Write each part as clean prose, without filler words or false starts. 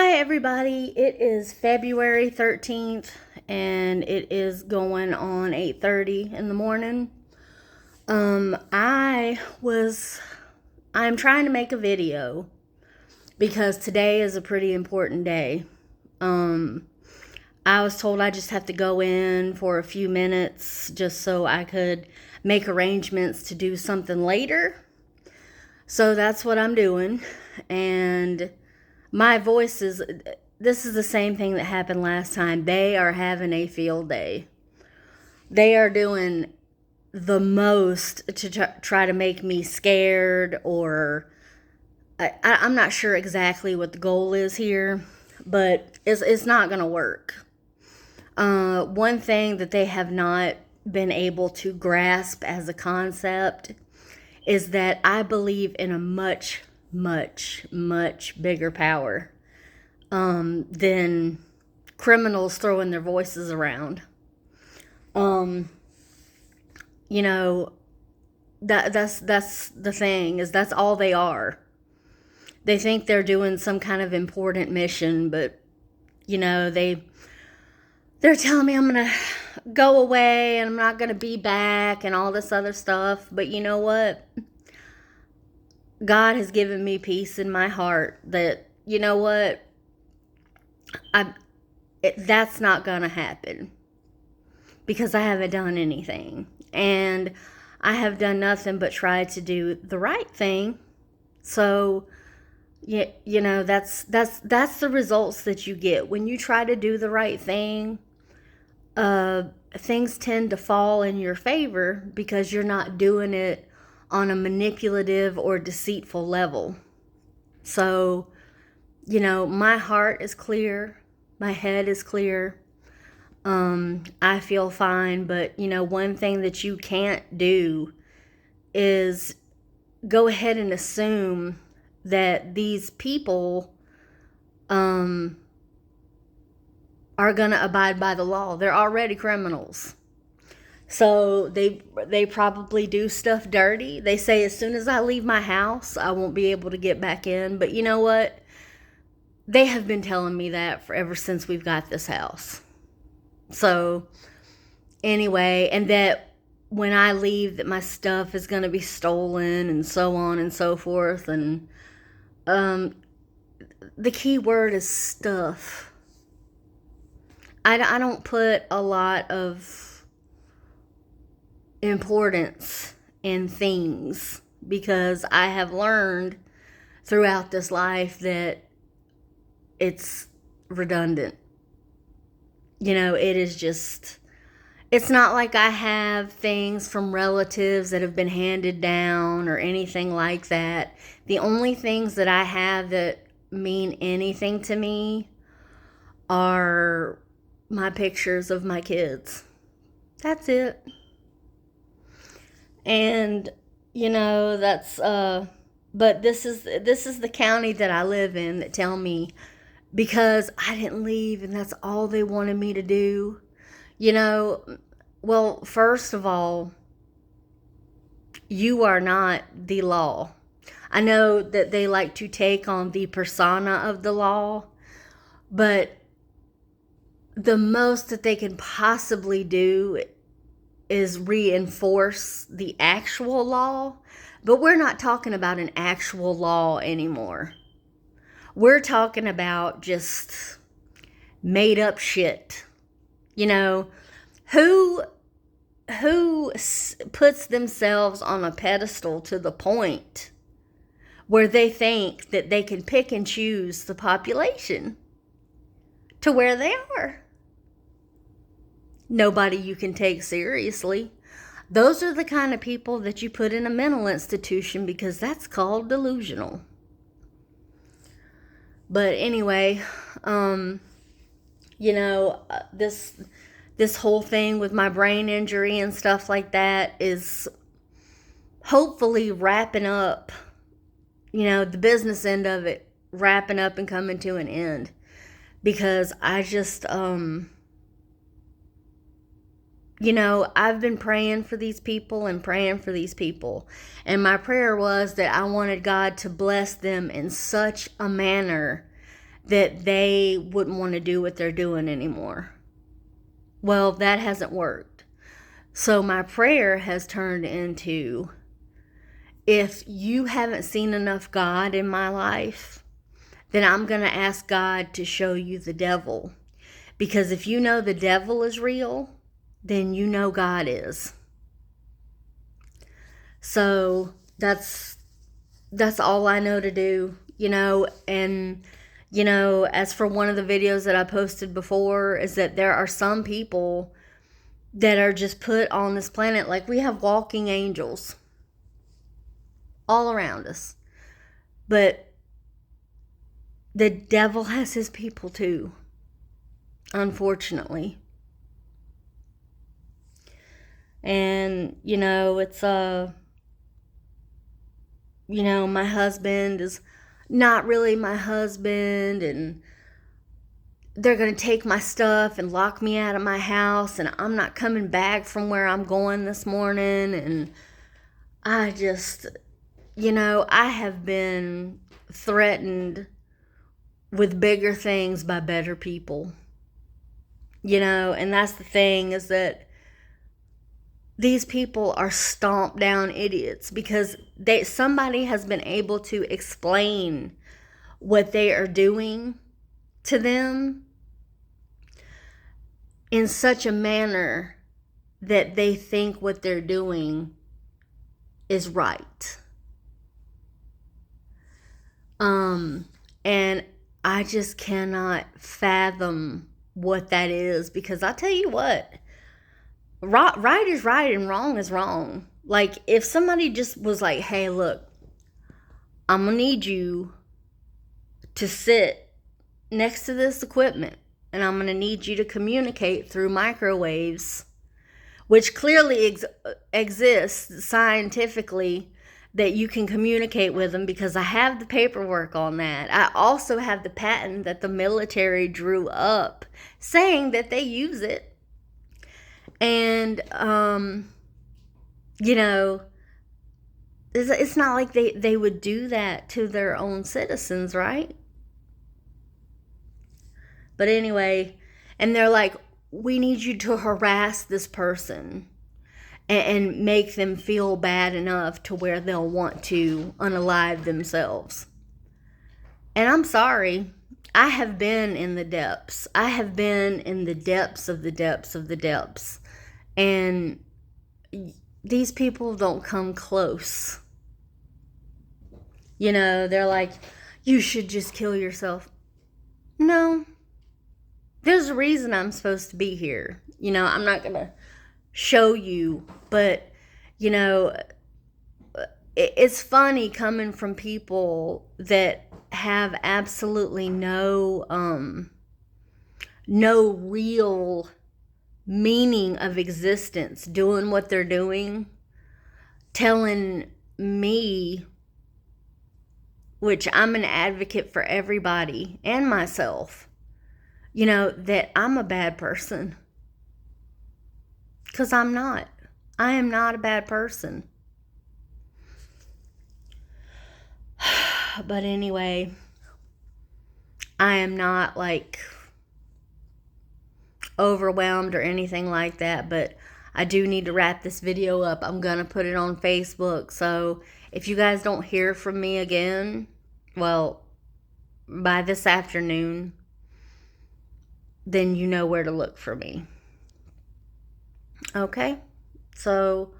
Hi, everybody. It is February 13th, and it is going on 8:30 in the morning. I'm trying to make a video because today is a pretty important day. Um, I was told I just have to go in for a few minutes just so I could make arrangements to do something later. So that's what I'm doing. And my voice is, this is the same thing that happened last time. They are having a field day. They are doing the most to try to make me scared, or I'm not sure exactly what the goal is here, but it's not going to work. One thing that they have not been able to grasp as a concept is that I believe in a much, much, much bigger power than criminals throwing their voices around. Um, you know, that's the thing, is that's all they are. They think they're doing some kind of important mission, but they're telling me I'm gonna go away and I'm not gonna be back and all this other stuff. But you know what? God has given me peace in my heart that, you know what, that's not gonna happen because I haven't done anything, and I have done nothing but try to do the right thing. So yeah, that's the results that you get when you try to do the right thing. Things tend to fall in your favor because you're not doing it on a manipulative or deceitful level. So, my heart is clear, my head is clear. I feel fine, but one thing that you can't do is go ahead and assume that these people are going to abide by the law. They're already criminals. So they probably do stuff dirty. They say as soon as I leave my house, I won't be able to get back in. But you know what? They have been telling me that for ever since we've got this house. So anyway, and that when I leave, that my stuff is going to be stolen and so on and so forth. And the key word is stuff. I don't put a lot of importance in things because I have learned throughout this life that it's redundant. It is just, it's not like I have things from relatives that have been handed down or anything like that. The only things that I have that mean anything to me are my pictures of my kids. That's it. And that's but this is the county that I live in that tell me, because I didn't leave and that's all they wanted me to do. Well, first of all, you are not the law. I know that they like to take on the persona of the law, but the most that they can possibly do is reinforce the actual law. But we're not talking about an actual law anymore. We're talking about just made up shit. Who puts themselves on a pedestal to the point where they think that they can pick and choose the population to where they are? Nobody you can take seriously. Those are the kind of people that you put in a mental institution because that's called delusional. But anyway, this whole thing with my brain injury and stuff like that is hopefully wrapping up, the business end of it wrapping up and coming to an end. Because I just, I've been praying for these people and praying for these people. And my prayer was that I wanted God to bless them in such a manner that they wouldn't want to do what they're doing anymore. Well, that hasn't worked. So my prayer has turned into, if you haven't seen enough God in my life, then I'm going to ask God to show you the devil. Because if you know the devil is real, then you know God is. So that's all I know to do, and as for one of the videos that I posted before, is that there are some people that are just put on this planet, like we have walking angels all around us. But the devil has his people too, unfortunately. And, it's, my husband is not really my husband, and they're going to take my stuff and lock me out of my house, and I'm not coming back from where I'm going this morning. And I just, I have been threatened with bigger things by better people, and that's the thing, is that these people are stomped down idiots because somebody has been able to explain what they are doing to them in such a manner that they think what they're doing is right. And I just cannot fathom what that is, because I'll tell you what, right is right and wrong is wrong. Like, if somebody just was like, hey, look, I'm going to need you to sit next to this equipment, and I'm going to need you to communicate through microwaves, which clearly exists scientifically, that you can communicate with them, because I have the paperwork on that. I also have the patent that the military drew up saying that they use it. And, it's not like they would do that to their own citizens, right? But anyway, and they're like, we need you to harass this person and make them feel bad enough to where they'll want to unalive themselves. And I'm sorry, I have been in the depths. I have been in the depths of the depths of the depths. And these people don't come close. They're like, you should just kill yourself. No. There's a reason I'm supposed to be here. I'm not going to show you, but, it's funny coming from people that have absolutely no real meaning of existence, doing what they're doing, telling me, which I'm an advocate for everybody and myself, that I'm a bad person. Because I'm not. I am not a bad person. But anyway, I am not like overwhelmed or anything like that, but I do need to wrap this video up. I'm gonna put it on Facebook, so if you guys don't hear from me again, well, by this afternoon, then you know where to look for me. Okay, so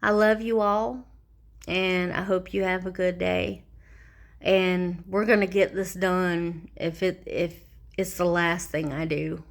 I love you all, and I hope you have a good day, and we're gonna get this done if it's the last thing I do.